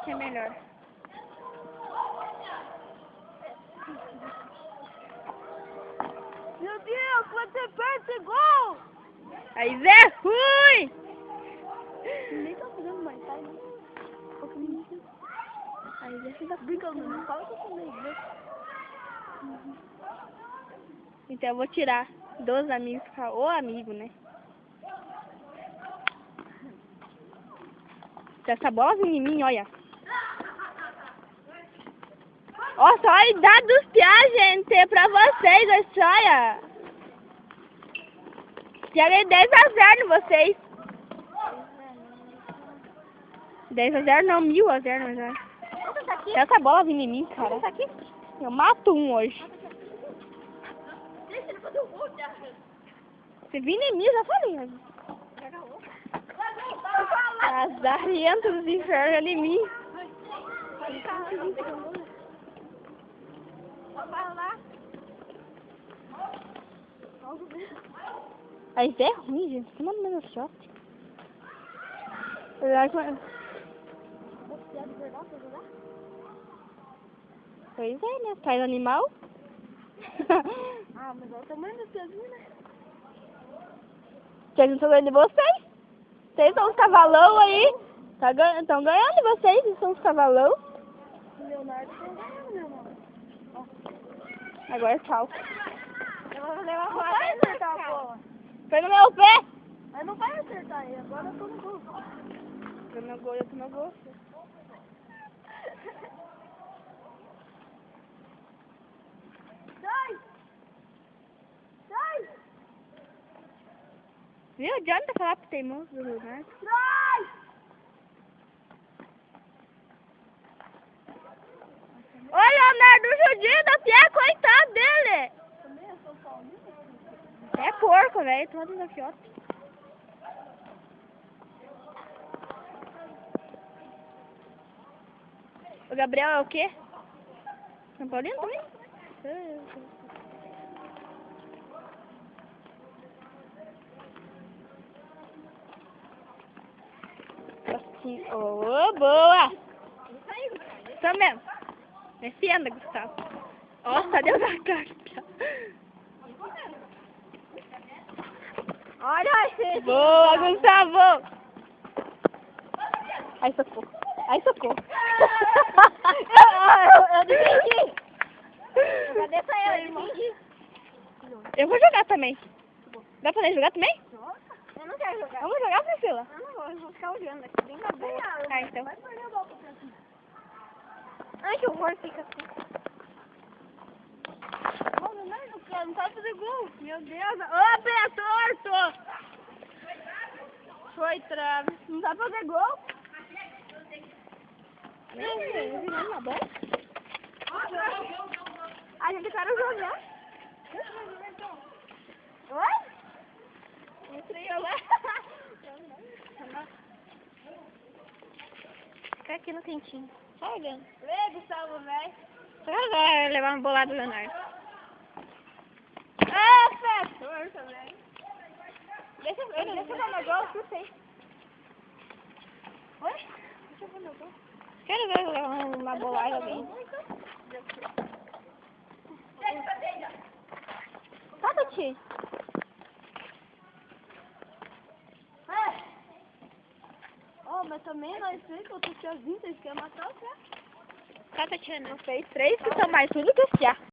que é melhor. Meu Deus, quando você perde gol! Aí Zé, fui! Nem tá fazendo mais, tá? Aí Zé, você tá Brincando, não fala que eu também, né? Então eu vou tirar dos amigos pra o amigo, né? Se essa bola vir em mim, olha. Ó, só a idade dos piás, gente, é pra vocês, olha. Já dei 10-0 em vocês. 10-0 não, 1000-0, mas já. Se essa bola vir em mim, cara, eu mato um hoje. Deixa ele fazer o gol, já. Se vir em mim, eu já falei. Azarento dos infernos em mim. Vai lá. Aí é ruim, gente. Você manda meu shot. Pois é, né? Faz animal. Ah, mas olha o tamanho do pezinho, né? Vocês não estão ganhando de vocês. Vocês são os cavalão aí. Estão ganhando vocês, vocês são os cavalão. O Leonardo tá ganhando, meu irmão. Agora tchau. Eu vou levar a bola. Vai acertar a bola. Foi no meu pé. Mas não vai acertar aí, agora eu tô no gol. Foi no gol, eu tô no gol. Sai! Sai! Viu? Adianta falar pro teimoso do Leonardo. Sai! Ô, Leonardo, judia da Pia, coitado dele. Também eu sou Paulinho. É porco, velho. Tô dando aqui, ó. O Gabriel é o quê? São Paulino também? Assim, ô, boa! Isso mesmo. Defenda, Gustavo. Nossa, deu na carta. Olha aí! Boa, Gustavo! Ai, socorro. Ai, socorro. Eu defendi! Cadê essa eu? Defendi! Eu vou jogar também. Dá pra nós jogar também? Eu não quero jogar. Vamos jogar, Priscila? Eu não vou, eu vou ficar olhando aqui, bem na boa. Ah, então. Vai perder a bola pra você. Ai, que horror, fica assim. Ô, Leonardo, cara, não sabe fazer gol. Meu Deus. Ô, pé torto! Foi trave. Não sabe fazer gol? Nem virando na bola. A gente quer jogar. Oi? Entrei eu lá. Fica aqui no cantinho. Só olhando. Vê, Gustavo, velho. Só agora levar uma bolada do Leonardo. Ah, pé torto, velho. Deixa eu dar meu gol, chutei. Oi? Deixa eu ver meu gol. Quero ver eu levar uma bolada alguém. Tá, Tati? Oh, mas também nós três, que eu tô sozinho, vocês querem matar o pé? Tá, Tatiana. Vocês três que são mais tudo que o Piá.